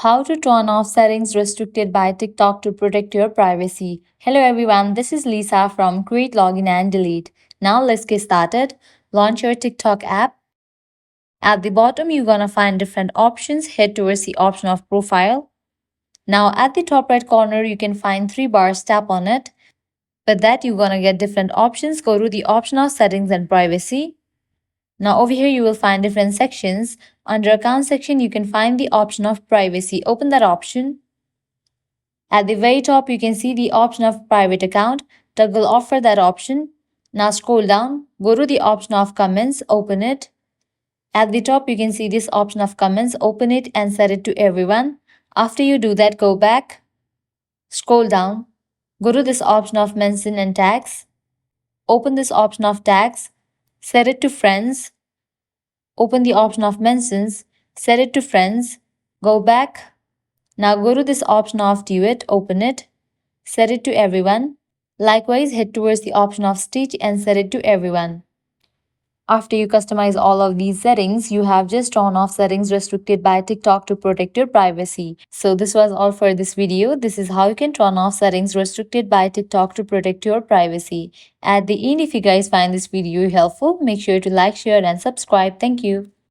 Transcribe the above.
How to turn off settings restricted by TikTok to protect your privacy. Hello everyone, this is Lisa from Create Login and Delete. Now let's get started. Launch your TikTok app. At the bottom, you're gonna find different options. Head towards the option of profile. Now at the top right corner, you can find three bars. Tap on it. With that, you're gonna get different options. Go to the option of settings and privacy. Now over here you will find different sections. Under account section you can find the option of privacy. Open that option. At the very top you can see the option of private account. Toggle off for that option. Now scroll down. Go to the option of comments. Open it. At the top you can see this option of comments. Open it and set it to everyone. After you do that, go back. Scroll down. Go to this option of mention and tags. Open this option of tags. Set it to friends. Open the option of mentions, set it to friends, go back. Now go to this option of duet, open it, set it to everyone. Likewise, head towards the option of stitch and set it to everyone. After you customize all of these settings, you have just turned off settings restricted by TikTok to protect your privacy. So this was all for this video. This is how you can turn off settings restricted by TikTok to protect your privacy. At the end, if you guys find this video helpful, make sure to like, share and subscribe. Thank you.